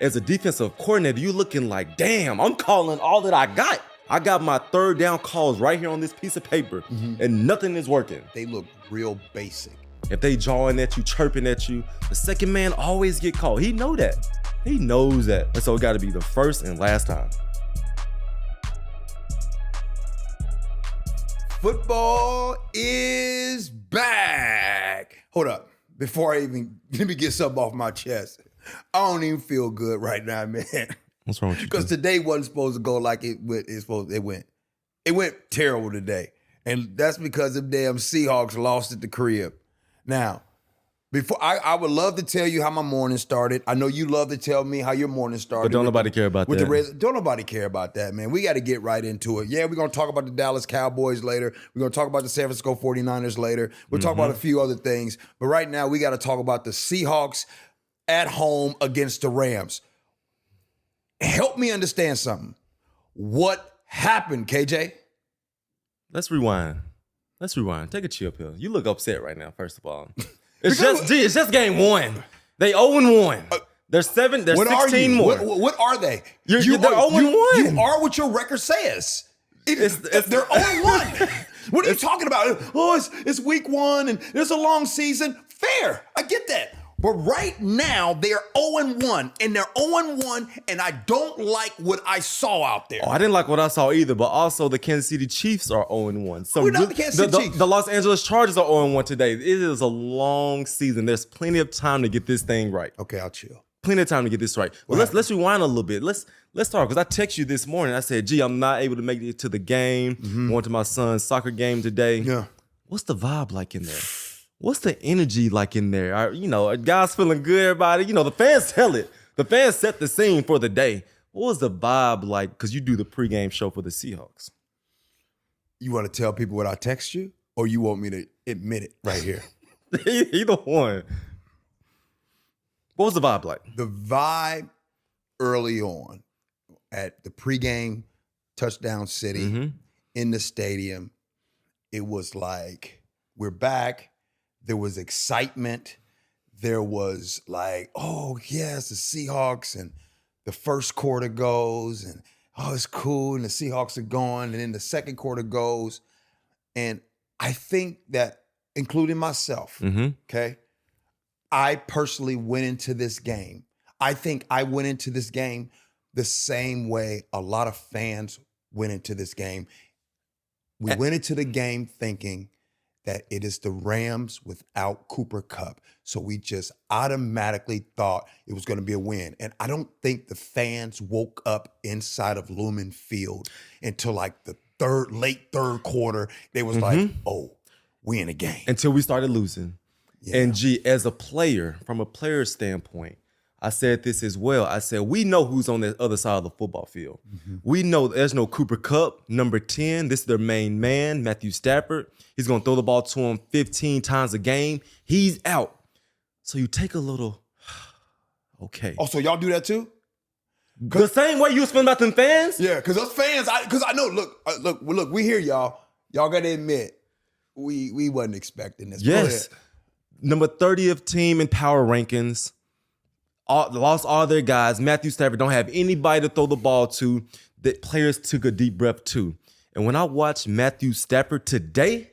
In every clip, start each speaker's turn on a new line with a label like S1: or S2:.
S1: as a defensive coordinator, you looking like, damn, I'm calling all that I got. I got my third down calls right here on this piece of paper, and nothing is working.
S2: They look real basic.
S1: If they jawing at you, chirping at you, the second man always get called. He know that. He knows that. And so it got to be the first and last time.
S2: Football is back. Hold up. Before let me get something off my chest. I don't even feel good right now, man.
S1: What's wrong with you?
S2: Because today wasn't supposed to go like it went. It went terrible today. And that's because the damn Seahawks lost at the crib. Now, before I would love to tell you how my morning started. I know you love to tell me how your morning started.
S1: But don't nobody care about that.
S2: Don't nobody care about that, man. We got to get right into it. Yeah, we're going to talk about the Dallas Cowboys later. We're going to talk about the San Francisco 49ers later. We'll talk about a few other things. But right now, we got to talk about the Seahawks at home against the Rams. Help me understand something. What happened, KJ?
S1: Let's rewind. Take a chill pill. You look upset right now, first of all. It's just game one. They 0-1. They're 16 more.
S2: What are they?
S1: They're 0-1.
S2: You are what your record says. They're 0-1. What are you talking about? Oh, it's week one and there's a long season. Fair. I get that. But right now, they're 0-1, and they're 0-1, and I don't like what I saw out there.
S1: Oh, I didn't like what I saw either, but also the Kansas City Chiefs are 0-1. So
S2: we're not the Kansas City Chiefs.
S1: The Los Angeles Chargers are 0-1 today. It is a long season. There's plenty of time to get this thing right.
S2: Okay, I'll chill.
S1: Plenty of time to get this right. Well, let's rewind a little bit. Let's talk, because I texted you this morning. I said, I'm not able to make it to the game. Going to my son's soccer game today.
S2: Yeah.
S1: What's the vibe like in there? What's the energy like in there? Guys feeling good, everybody. The fans tell it. The fans set the scene for the day. What was the vibe like? Because you do the pregame show for the Seahawks.
S2: You want to tell people what I text you, or you want me to admit it right here?
S1: Either one. What was the vibe like?
S2: The vibe early on at the pregame touchdown city in the stadium, it was like, we're back. There was excitement. There was like, oh, yes, the Seahawks, and the first quarter goes, and oh, it's cool, and the Seahawks are going, and then the second quarter goes. And I think that, including myself, okay, I personally went into this game. I think I went into this game the same way a lot of fans went into this game. We went into the game thinking that it is the Rams without Cooper Kupp. So we just automatically thought it was going to be a win. And I don't think the fans woke up inside of Lumen Field until like the late third quarter. They was like, oh, we in a game.
S1: Until we started losing. Yeah. And as a player, from a player standpoint, I said this as well. I said, we know who's on the other side of the football field. We know there's no Cooper Kupp, number 10. This is their main man, Matthew Stafford. He's going to throw the ball to him 15 times a game. He's out. So you take a little, okay.
S2: Oh, so y'all do that too?
S1: The same way you spend about them fans?
S2: Yeah, because us fans, because I know, look, we hear y'all. Y'all got to admit, we wasn't expecting this.
S1: Yes. Number 30th team in power rankings. Lost all their guys. Matthew Stafford don't have anybody to throw the ball to. The players took a deep breath too. And when I watched Matthew Stafford today,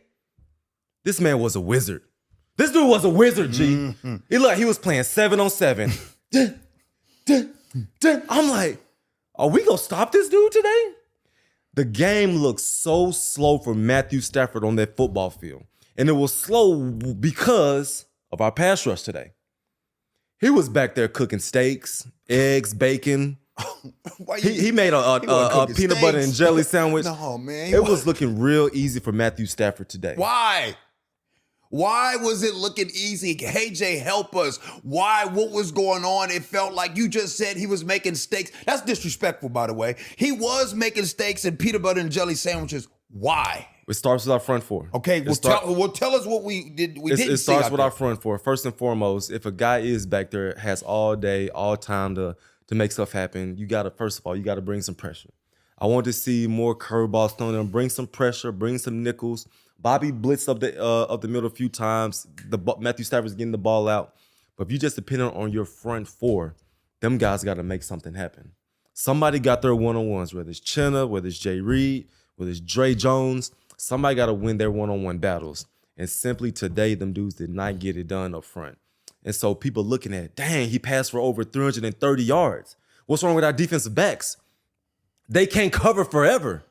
S1: this man was a wizard. This dude was a wizard, G. He looked like he was playing 7-on-7. I'm like, are we going to stop this dude today? The game looked so slow for Matthew Stafford on that football field. And it was slow because of our pass rush today. He was back there cooking steaks, eggs, bacon. He made a peanut butter and jelly sandwich.
S2: No, man.
S1: It was looking real easy for Matthew Stafford today.
S2: Why? Why was it looking easy? Hey, Jay, help us. Why? What was going on? It felt like you just said he was making steaks. That's disrespectful, by the way. He was making steaks and peanut butter and jelly sandwiches. Why?
S1: It starts with our front four.
S2: Okay, tell us what we did.
S1: It starts with our front four. First and foremost, if a guy is back there, has all day, all time to make stuff happen, first of all, you got to bring some pressure. I want to see more curveballs thrown in. Bring some pressure. Bring some nickels. Bobby blitzed up the middle a few times. Matthew Stafford's getting the ball out. But if you just depend on your front four, them guys got to make something happen. Somebody got their one-on-ones, whether it's Chenna, whether it's Jay Reed, whether it's Dre Jones. Somebody got to win their one-on-one battles. And simply today, them dudes did not get it done up front. And so people looking at, dang, he passed for over 330 yards. What's wrong with our defensive backs? They can't cover forever.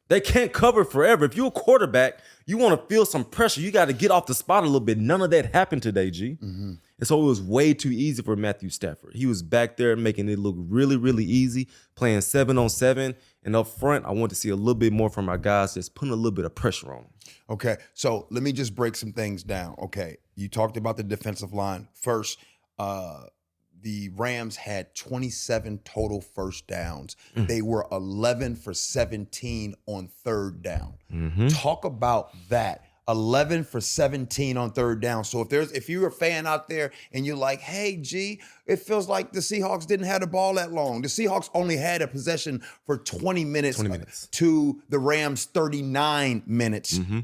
S1: They can't cover forever. If you're a quarterback, you want to feel some pressure. You got to get off the spot a little bit. None of that happened today, G. Mm-hmm. And so it was way too easy for Matthew Stafford. He was back there making it look really, really easy, playing 7-on-7. And up front, I want to see a little bit more from our guys, just putting a little bit of pressure on them.
S2: Okay, so let me just break some things down. Okay, you talked about the defensive line. First, the Rams had 27 total first downs. They were 11 for 17 on third down. Mm-hmm. Talk about that. 11 for 17 on third down. So if you're a fan out there and you're like, hey, G, it feels like the Seahawks didn't have the ball that long. The Seahawks only had a possession for 20 minutes. To the Rams 39 minutes. Mm-hmm.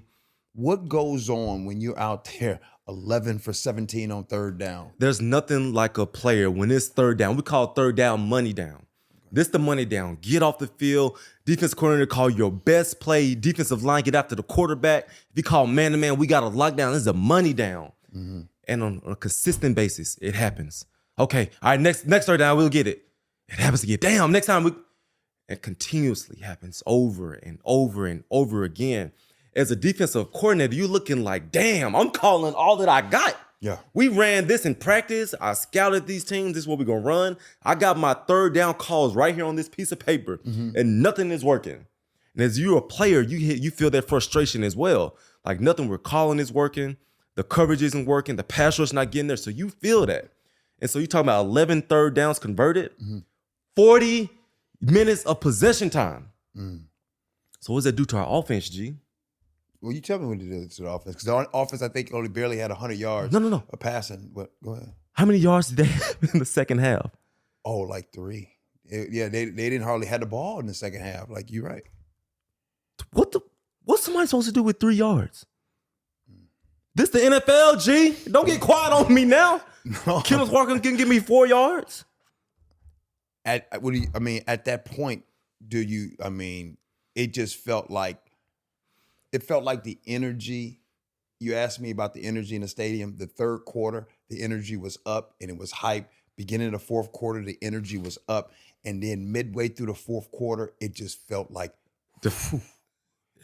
S2: What goes on when you're out there 11 for 17 on third down?
S1: There's nothing like a player when it's third down. We call third down money down. This the money down. Get off the field. Defense coordinator call your best play. Defensive line, get after the quarterback. If you call man-to-man, we got a lockdown. This is a money down. Mm-hmm. And on a consistent basis, it happens. Okay, all right, next third down, we'll get it. It happens again. Damn, next time it continuously happens over and over and over again. As a defensive coordinator, you're looking like, damn, I'm calling all that I got.
S2: Yeah.
S1: We ran this in practice. I scouted these teams. This is what we're going to run. I got my third down calls right here on this piece of paper, and nothing is working. And as you're a player, you feel that frustration as well. Like nothing we're calling is working. The coverage isn't working. The pass rush not getting there. So you feel that. And so you're talking about 11 third downs converted, 40 minutes of possession time. So what does that do to our offense, G?
S2: Well, you tell me what it did to the offense. Because the offense, I think, only barely had 100 yards
S1: of
S2: passing. But go ahead.
S1: How many yards did they have in the second half?
S2: Oh, like 3. They didn't hardly have the ball in the second half. Like, you're right.
S1: What's somebody supposed to do with 3 yards? This the NFL, G. Don't get quiet on me now. No. Kenneth Walker can give me 4 yards.
S2: At that point, it just felt like the energy. You asked me about the energy in the stadium. The third quarter, the energy was up and it was hype. Beginning of the fourth quarter, the energy was up. And then midway through the fourth quarter, it just felt like
S1: it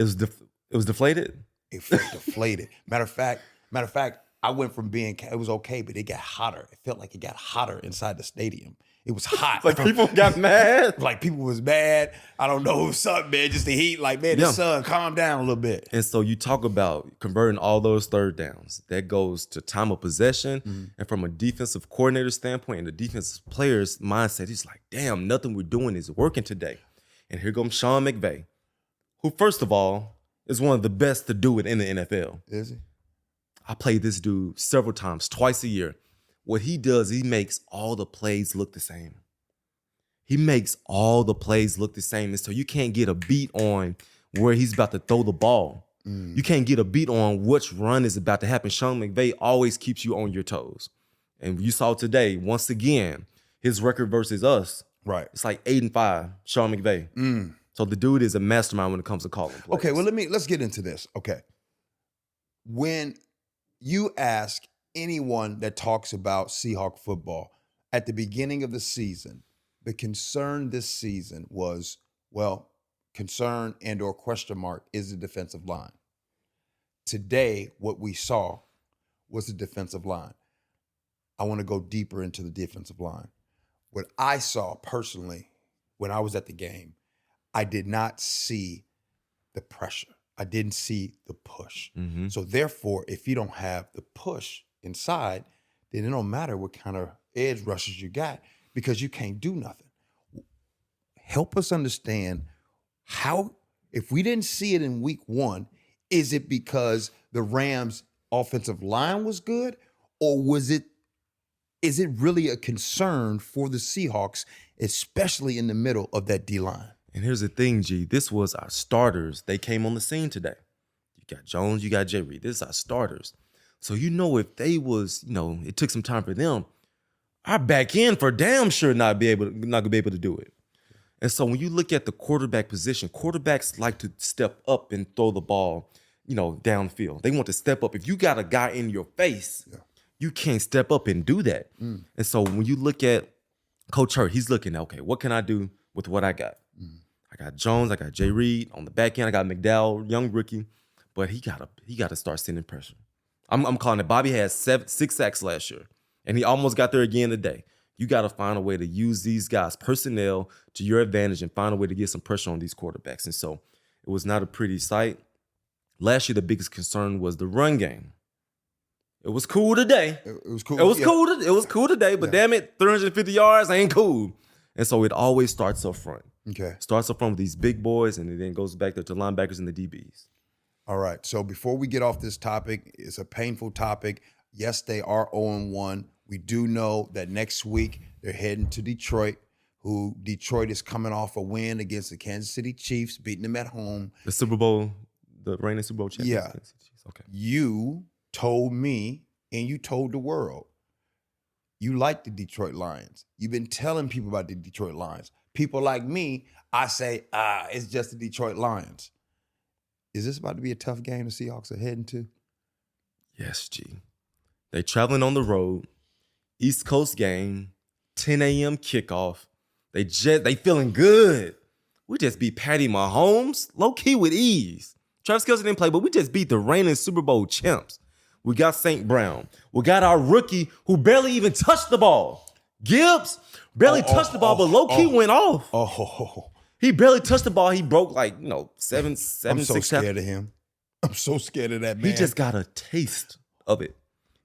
S1: was deflated.
S2: It felt deflated. Matter of fact, I went from it was okay, but it got hotter. It felt like it got hotter inside the stadium. It was hot.
S1: Like people got mad.
S2: Like people was mad. I don't know what's up, man. Just the heat. Like, man, the sun, calm down a little bit.
S1: And so you talk about converting all those third downs. That goes to time of possession. And from a defensive coordinator standpoint and the defensive player's mindset, he's like, damn, nothing we're doing is working today. And here comes Sean McVay, who, first of all, is one of the best to do it in the NFL.
S2: Is he?
S1: I played this dude several times, twice a year. What he does, he makes all the plays look the same. He makes all the plays look the same. And so you can't get a beat on where he's about to throw the ball. You can't get a beat on which run is about to happen. Sean McVay always keeps you on your toes. And you saw today, once again, his record versus us.
S2: Right.
S1: It's like 8-5, Sean McVay. So the dude is a mastermind when it comes to calling plays.
S2: Okay, well, let's get into this. Okay. When you ask anyone that talks about Seahawk football at the beginning of the season, the concern this season was, concern and or question mark is the defensive line. Today, what we saw was the defensive line. I want to go deeper into the defensive line. What I saw personally when I was at the game, I did not see the pressure. I didn't see the push. So therefore, if you don't have the push inside, then it don't matter what kind of edge rushes you got because you can't do nothing. Help us understand how, if we didn't see it in week 1, is it because the Rams' offensive line was good, or is it really a concern for the Seahawks, especially in the middle of that D-line?
S1: And here's the thing, G. This was our starters. They came on the scene today. You got Jones, you got Jay Reed. This is our starters. So if they was, it took some time for them. our back end for damn sure not gonna be able to do it. And so when you look at the quarterback position, quarterbacks like to step up and throw the ball, downfield. They want to step up. If you got a guy in your face, you can't step up and do that. And so when you look at Coach Hurt, he's looking, okay, what can I do with what I got? I got Jones, I got Jay Reed on the back end, I got McDowell, young rookie, but he gotta start sending pressure. I'm calling it. Bobby had 6 sacks last year, and he almost got there again today. You got to find a way to use these guys' personnel to your advantage and find a way to get some pressure on these quarterbacks. And so it was not a pretty sight. Last year, the biggest concern was the run game. It was cool today.
S2: It was cool.
S1: It was cool. It was cool today, but damn it, 350 yards ain't cool. And so it always starts up front.
S2: Okay.
S1: Starts up front with these big boys, and it then goes back to linebackers and the DBs.
S2: All right. So before we get off this topic, it's a painful topic. Yes, they are 0-1. We do know that next week they're heading to Detroit, who Detroit is coming off a win against the Kansas City Chiefs, beating them at home.
S1: The Super Bowl, the reigning Super Bowl champions.
S2: Yeah.
S1: Okay.
S2: You told me and you told the world you like the Detroit Lions. You've been telling people about the Detroit Lions. People like me, I say, it's just the Detroit Lions. Is this about to be a tough game the Seahawks are heading to?
S1: Yes, G. They traveling on the road. East Coast game, 10 a.m. kickoff. They feeling good. We just beat Patty Mahomes, low-key with ease. Travis Kelce didn't play, but we just beat the reigning Super Bowl champs. We got St. Brown. We got our rookie who barely even touched the ball. Gibbs barely touched the ball, but low-key went off. He barely touched the ball. He broke seven,
S2: I'm so
S1: 6
S2: scared of him. I'm so scared of that man.
S1: He just got a taste of it.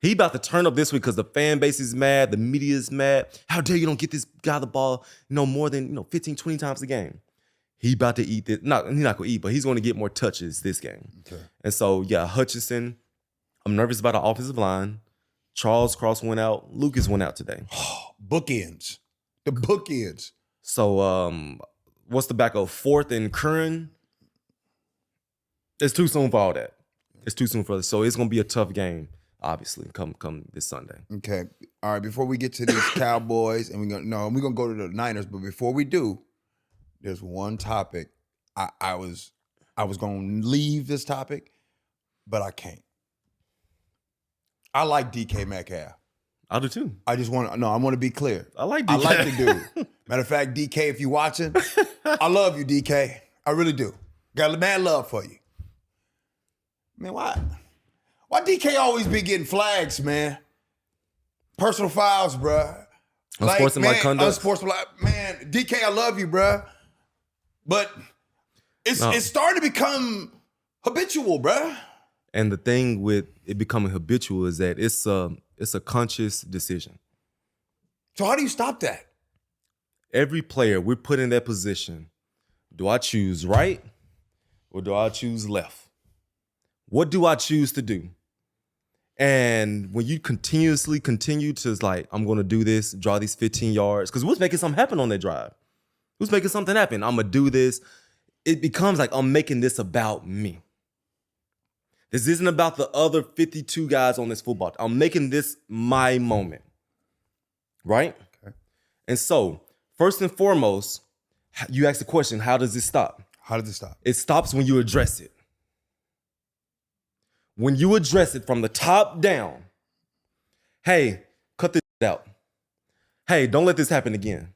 S1: He about to turn up this week because the fan base is mad. The media is mad. How dare you don't get this guy the ball, more than 15, 20 times a game. He about to eat this. He's not going to eat, but he's going to get more touches this game.
S2: Okay.
S1: And so, yeah, Hutchinson, I'm nervous about the offensive line. Charles Cross went out. Lucas went out today.
S2: Bookends. The bookends.
S1: So, what's the backup? Fourth and Curran? It's too soon for all that. It's too soon for this. So, it's going to be a tough game. Obviously, come this Sunday.
S2: Okay. All right. Before we get to these Cowboys, and we're gonna go to the Niners, but before we do, there's one topic. I was gonna leave this topic, but I can't. I like DK Metcalf.
S1: I do too.
S2: I want to be clear.
S1: I like DK.
S2: I like the dude. Matter of fact, DK, if you watching, I love you, DK. I really do. Got a mad love for you. Man, why DK always be getting flags, man? Personal fouls, bruh.
S1: Unsportsmanlike conduct.
S2: Unsportsmanlike, man. DK, I love you, bruh. But it's starting to become habitual, bruh.
S1: And the thing with it becoming habitual is that it's a conscious decision.
S2: So how do you stop that?
S1: Every player we're put in that position. Do I choose right or do I choose left? What do I choose to do? And when you continue to I'm going to do this, draw these 15 yards, because who's making something happen on that drive? Who's making something happen? I'm going to do this. It becomes like I'm making this about me. This isn't about the other 52 guys on this football team. I'm making this my moment. Right?
S2: Okay.
S1: And so, first and foremost, you ask the question, how does it stop?
S2: How does it stop?
S1: It stops when you address it. When you address it from the top down, hey, cut this out. Hey, don't let this happen again.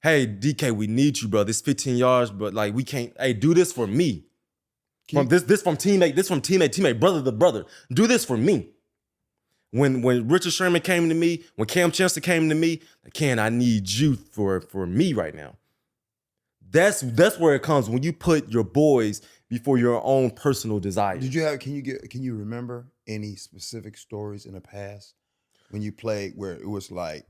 S1: Hey, DK, we need you, bro. This 15 yards, but we can't. Hey, do this for me. This from teammate, brother to brother. Do this for me. When Richard Sherman came to me, when Cam Chancellor came to me, I need you for me right now. That's where it comes when you put your boys before your own personal desires.
S2: Can you remember any specific stories in the past when you played where it was like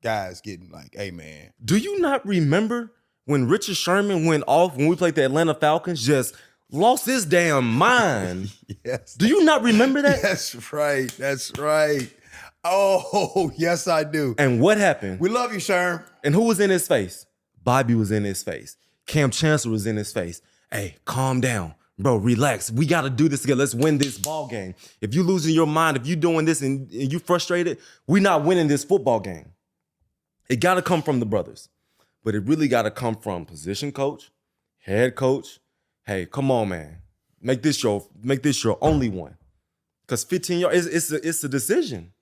S2: guys getting hey man?
S1: Do you not remember when Richard Sherman went off when we played the Atlanta Falcons, just lost his damn mind?
S2: Yes.
S1: Do you not remember that?
S2: That's right. Oh, yes, I do.
S1: And what happened?
S2: We love you, Sherm.
S1: And who was in his face? Bobby was in his face. Cam Chancellor was in his face. Hey, calm down. bro, relax. We got to do this together. Let's win this ball game. If you losing your mind, if you doing this and you frustrated, we not winning this football game. It got to come from the brothers. But it really got to come from position coach, head coach. Hey, come on, man. Make this your only one. Because 15 yards, it's a decision.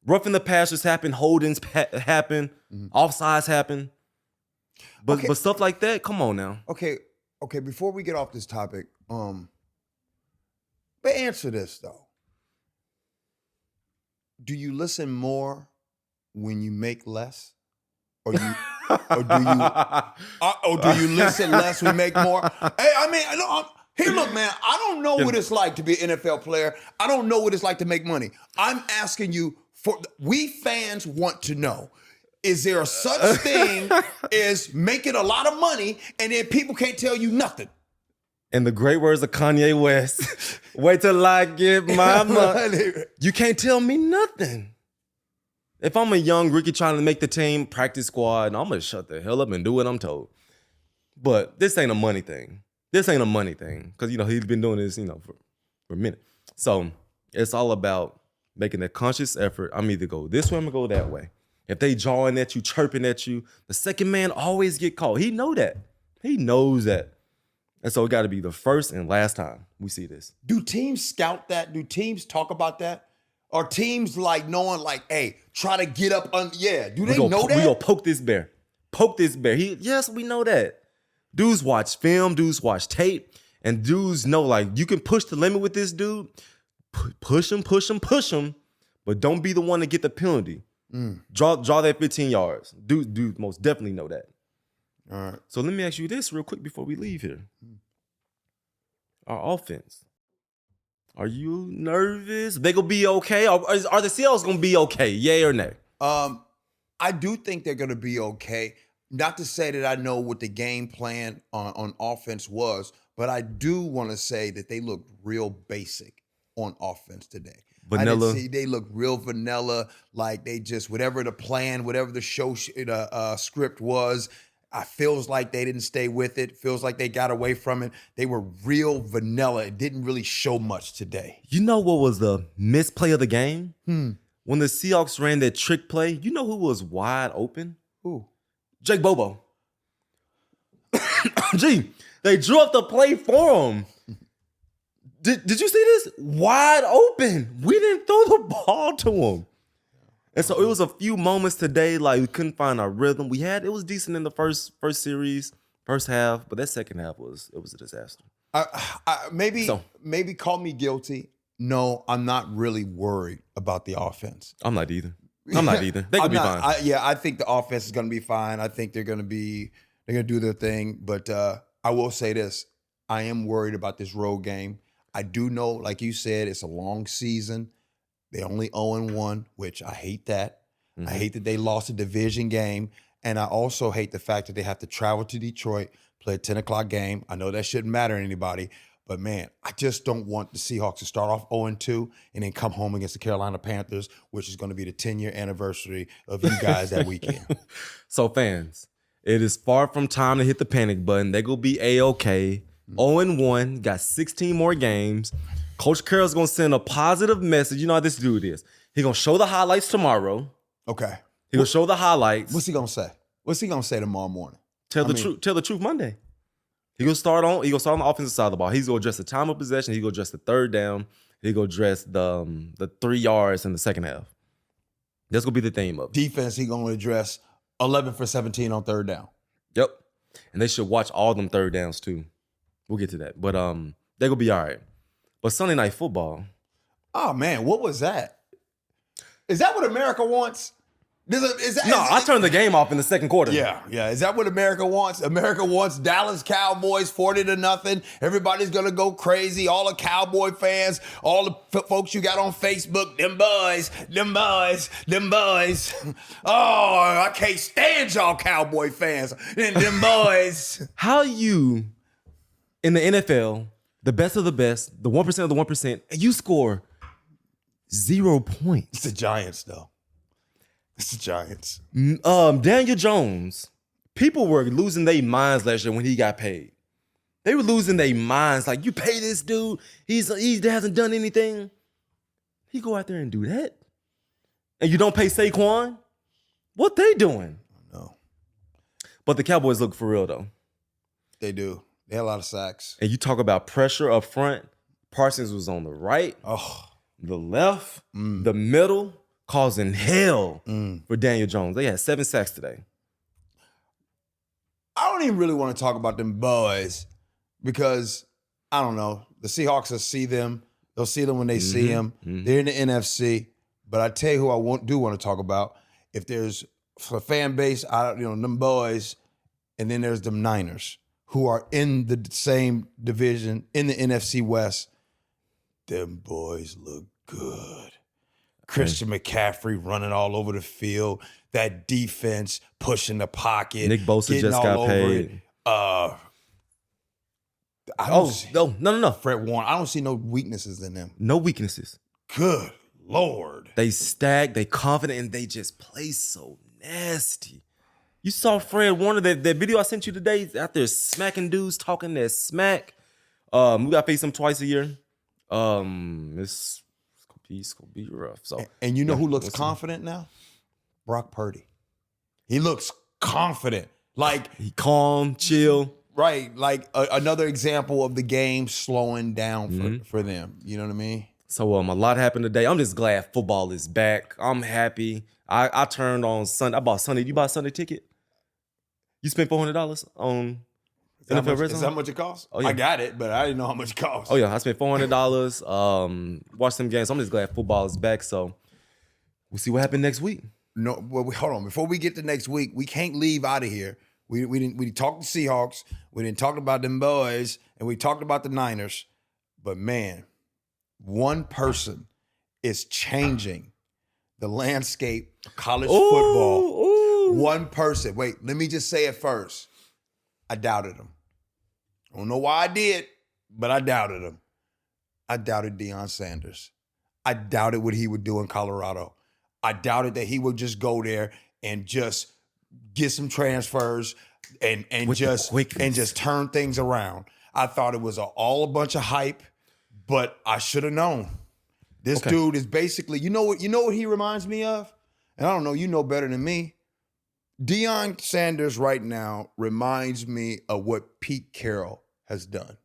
S1: Roughing the passers happen, holdings happen, offsides happen. But stuff like that, come on now.
S2: Okay, before we get off this topic, but answer this though. Do you listen more when you make less? Or do you listen less when you make more? Hey, I mean, hey, look, man, I don't know what it's like to be an NFL player. I don't know what it's like to make money. I'm asking you, we fans want to know, is there a such thing as making a lot of money and then people can't tell you nothing?
S1: In the great words of Kanye West, wait till I get my money. You can't tell me nothing. If I'm a young rookie trying to make the team, practice squad, I'm going to shut the hell up and do what I'm told. But this ain't a money thing. Because, he's been doing this, for a minute. So it's all about making a conscious effort. I'm either go this way, I'm going to go that way. If they jawing at you, chirping at you, the second man always get called. He know that. He knows that. And so it got to be the first and last time we see this.
S2: Do teams scout that? Do teams talk about that? Are teams knowing hey, try to get up on, do they know that?
S1: We go poke this bear. Poke this bear. Yes, we know that. Dudes watch film, dudes watch tape, and dudes know you can push the limit with this dude. Push him, but don't be the one to get the penalty. Draw that 15 yards. Dude most definitely know that.
S2: All right.
S1: So let me ask you this real quick before we leave here. Our offense. Are you nervous? They gonna be okay? Are the Seahawks gonna be okay? Yay or nay?
S2: I do think they're gonna be okay. Not to say that I know what the game plan on offense was, but I do want to say that they look real basic on offense today.
S1: Vanilla.
S2: They look real vanilla, like they just whatever the plan, whatever the show script was. I feels like they didn't stay with it. Feels like they got away from it. They were real vanilla. It didn't really show much today.
S1: You know what was the misplay of the game? When the Seahawks ran that trick play, you know who was wide open?
S2: Who?
S1: Jake Bobo. Gee, they drew up the play for him. Did you see this? Wide open. We didn't throw the ball to him. And so it was a few moments today, we couldn't find our rhythm. It was decent in the first series, first half, but that second half was a disaster.
S2: Maybe call me guilty. No, I'm not really worried about the offense.
S1: I'm not either. They could be fine.
S2: I think the offense is going to be fine. I think they're going to do their thing. But I will say this: I am worried about this road game. I do know, like you said, it's a long season. They only 0-1, which I hate that. I hate that they lost a division game. And I also hate the fact that they have to travel to Detroit, play a 10 o'clock game. I know that shouldn't matter to anybody. But, man, I just don't want the Seahawks to start off 0-2 and then come home against the Carolina Panthers, which is going to be the 10-year anniversary of you guys that weekend.
S1: So, fans, it is far from time to hit the panic button. They're going to be A-OK. 0-1, got 16 more games. Coach Carroll's going to send a positive message. You know how this dude is. He's going to show the highlights tomorrow.
S2: Okay.
S1: He's going to show the highlights.
S2: What's he going to say? What's he going to say tomorrow morning?
S1: Tell the truth Monday. He's going to start on the offensive side of the ball. He's going to address the time of possession. He's going to address the third down. He's going to address the 3 yards in the second half. That's going to be the theme of it.
S2: Defense, he's going to address 11 for 17 on third down.
S1: Yep. And they should watch all them third downs too. We'll get to that. But they're going to be all right. But Sunday Night Football.
S2: Oh, man, what was that? Is that what America wants?
S1: I turned the game off in the second quarter.
S2: Yeah. Is that what America wants? America wants Dallas Cowboys 40-0. Everybody's going to go crazy. All the Cowboy fans, all the folks you got on Facebook, them boys. Oh, I can't stand y'all Cowboy fans. Them boys.
S1: How you, in the NFL, the best of the best, the 1% of the 1%, you score 0 points.
S2: It's the Giants, though. It's the Giants.
S1: Daniel Jones, people were losing their minds last year when he got paid. They were losing their minds. Like, you pay this dude, he hasn't done anything. He go out there and do that, and you don't pay Saquon. What they doing?
S2: No,
S1: but the Cowboys look for real though.
S2: They do. They had a lot of sacks.
S1: And you talk about pressure up front. Parsons was on the right, the left, the middle, causing hell for Daniel Jones. They had 7 sacks today.
S2: I don't even really want to talk about them boys because, I don't know, the Seahawks will see them. They'll see them when they see them. They're in the NFC. But I tell you who I do want to talk about. If there's a fan base, them boys, and then there's them Niners who are in the same division in the NFC West. Them boys look good. Christian McCaffrey running all over the field. That defense pushing the pocket.
S1: Nick Bosa just got paid. No.
S2: Fred Warner. I don't see no weaknesses in them.
S1: No weaknesses.
S2: Good Lord.
S1: They stack, they confident, and they just play so nasty. You saw Fred Warner, that video I sent you today, out there smacking dudes, talking that smack. We got to face him twice a year. It's gonna be rough. So,
S2: and you know who looks confident now? Brock Purdy. He looks confident. Like
S1: he calm, chill.
S2: Right. Like another example of the game slowing down for them. You know what I mean?
S1: So a lot happened today. I'm just glad football is back. I'm happy. I turned on Sunday. I bought Sunday. You bought a Sunday ticket? You spent $400 on NFL Red Zone?
S2: Is that how much it costs?
S1: Oh, yeah.
S2: I got it, but I didn't know how much it cost.
S1: Oh, yeah. I spent $400. Watched some games. I'm just glad football is back. So we'll see what happens next week.
S2: No, well, hold on. Before we get to next week, we can't leave out of here. We talked to Seahawks. We didn't talk about them boys, and we talked about the Niners. But, man, one person is changing the landscape of college football. One person. Wait, let me just say it first. I doubted him. I don't know why I did, but I doubted him. I doubted Dion Sanders. I doubted what he would do in Colorado. I doubted that he would just go there and just get some transfers and just turn things around. I thought it was all a bunch of hype, but I should have known. This dude is basically, you know what he reminds me of? And I don't know, you know better than me. Dion Sanders right now reminds me of what Pete Carroll has done.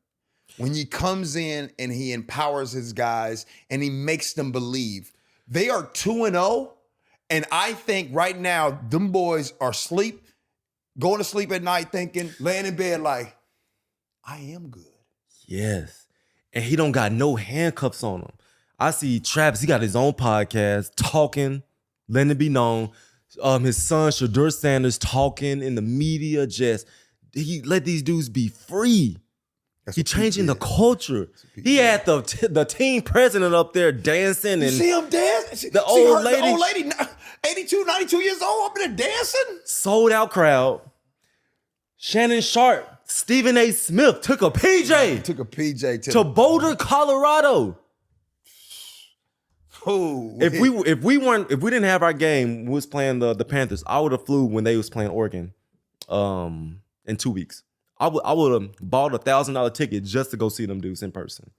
S2: When he comes in and he empowers his guys and he makes them believe. They are 2-0, and I think right now them boys are going to sleep at night thinking, laying in bed like, I am good.
S1: Yes. And he don't got no handcuffs on him. I see Travis, he got his own podcast, talking, letting it be known. His son, Shadur Sanders, talking in the media, he let these dudes be free. He changing the culture. He had the team president up there dancing.
S2: You
S1: and
S2: see him dance?
S1: The old lady,
S2: 82, 92 years old, up there dancing.
S1: Sold out crowd. Shannon Sharp, Stephen A. Smith took a PJ to Boulder, Colorado.
S2: Oh,
S1: if we didn't have our game, we was playing the Panthers, I would have flew when they was playing Oregon in 2 weeks. I would have bought a $1,000 ticket just to go see them dudes in person.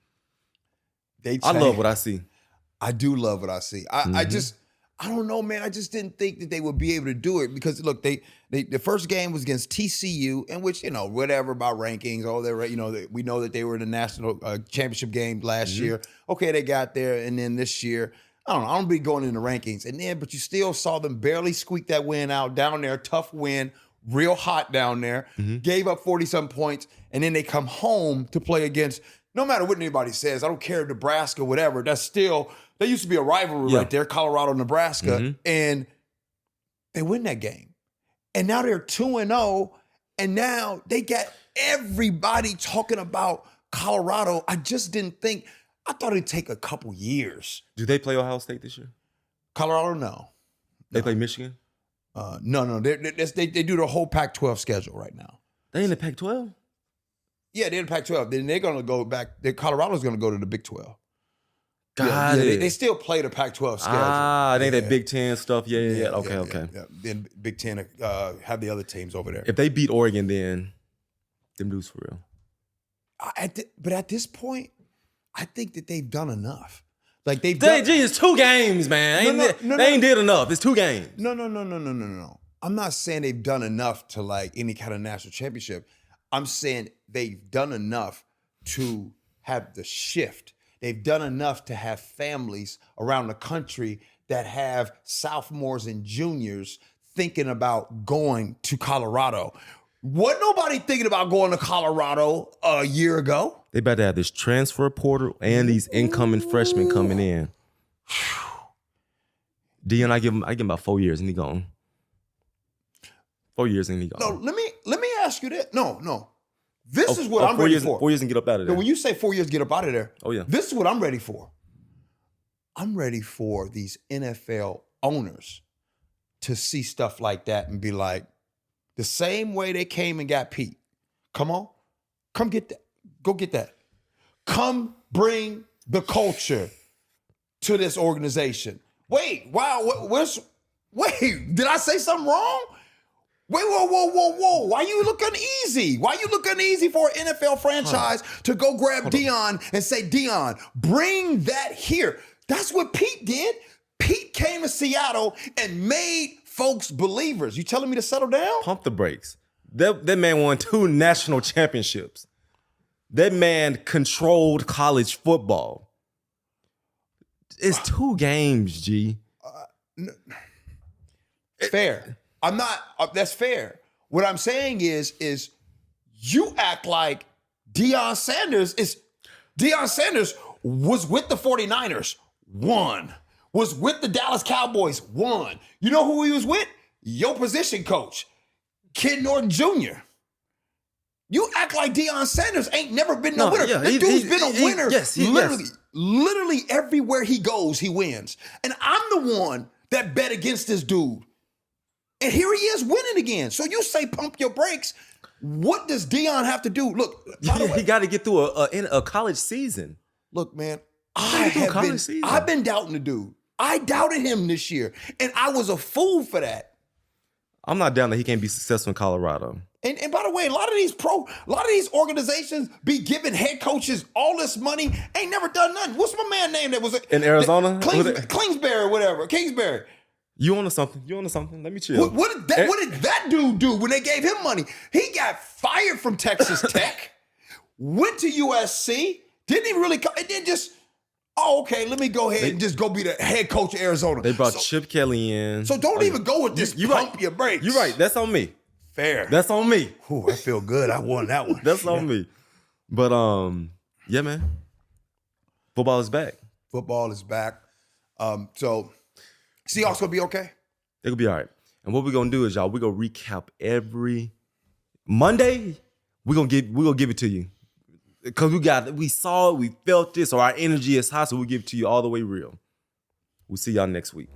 S1: I love what I see.
S2: I do love what I see. I don't know, man. I just didn't think that they would be able to do it because look, the first game was against TCU, in which whatever about rankings, we know that they were in the national championship game last year. Okay, they got there, and then this year, I don't know. I don't be going in the rankings, but you still saw them barely squeak that win out down there. Tough win, real hot down there. Gave up 40-something points, and then they come home to play against. No matter what anybody says, I don't care, Nebraska, whatever. That's still, there used to be a rivalry right there, Colorado, Nebraska, and they win that game. And now they're 2-0, and now they got everybody talking about Colorado. I just didn't think, I thought it'd take a couple years.
S1: Do they play Ohio State this year?
S2: Colorado, no.
S1: They play Michigan?
S2: No. They do the whole Pac-12 schedule right now.
S1: They in the Pac-12?
S2: Yeah, they're in the Pac-12. Then they're going to go back. Colorado's going to go to the Big 12.
S1: Got it.
S2: They still play the Pac-12 schedule.
S1: I think that Big Ten stuff. Yeah. Okay.
S2: Yeah. Then Big Ten have the other teams over there.
S1: If they beat Oregon, then them dudes for real.
S2: But at this point, I think that they've done enough. Like they've
S1: it's 2 games, man. They ain't did enough. It's 2 games.
S2: No. I'm not saying they've done enough to like any kind of national championship. I'm saying they've done enough to have the shift. They've done enough to have families around the country that have sophomores and juniors thinking about going to Colorado. Wasn't nobody thinking about going to Colorado a year ago?
S1: They about to have this transfer portal and these incoming freshmen coming in. Dion, I give him about 4 years and he gone. 4 years and he gone.
S2: No, let me ask you this. No. This is what I'm ready for.
S1: 4 years and get up out of there.
S2: No, when you say 4 years, get up out of there.
S1: Oh, yeah.
S2: This is what I'm ready for. I'm ready for these NFL owners to see stuff like that and be like, the same way they came and got Pete. Come on. Come get that. Go get that. Come bring the culture to this organization. Wait, wow, wait, did I say something wrong? Wait, whoa. Why you look uneasy? Why you look uneasy for an NFL franchise to go grab Dion and say, Dion, bring that here? That's what Pete did. Pete came to Seattle and made folks believers. You telling me to settle down?
S1: Pump the brakes. That man won 2 national championships. That man controlled college football. It's 2 games, G.
S2: Fair. I'm not, that's fair. What I'm saying is you act like Dion Sanders was with the 49ers, won. Was with the Dallas Cowboys, won. You know who he was with? Your position coach, Ken Norton Jr. You act like Dion Sanders ain't never been no winner. Yeah, this dude's been a winner. Literally everywhere he goes, he wins. And I'm the one that bet against this dude. And here he is winning again. So you say pump your brakes. What does Dion have to do? Look,
S1: he got to get through a college season.
S2: Look, man, I've been doubting the dude. I doubted him this year, and I was a fool for that.
S1: I'm not down that he can't be successful in Colorado.
S2: And by the way, a lot of these organizations be giving head coaches all this money, ain't never done nothing. What's my man name that was
S1: in Arizona?
S2: Kingsbury or whatever. Kingsbury.
S1: You on to something? Let me chill.
S2: What did that dude do when they gave him money? He got fired from Texas Tech, went to USC, didn't even really come, and then just, okay, let me go ahead and just go be the head coach of Arizona.
S1: They brought Chip Kelly in.
S2: So don't even go with this pump your brakes.
S1: You're right. That's on me.
S2: Fair.
S1: That's on me.
S2: Ooh, I feel good. I won that one.
S1: That's on me. But yeah, man. Football is back.
S2: Football is back. So Seahawks gonna be okay?
S1: They're gonna be all right. And what we're gonna do is, y'all, we're gonna recap every Monday. We're gonna give it to you. Because we saw it, we felt this, so our energy is high, so we'll give it to you all the way real. We'll see y'all next week.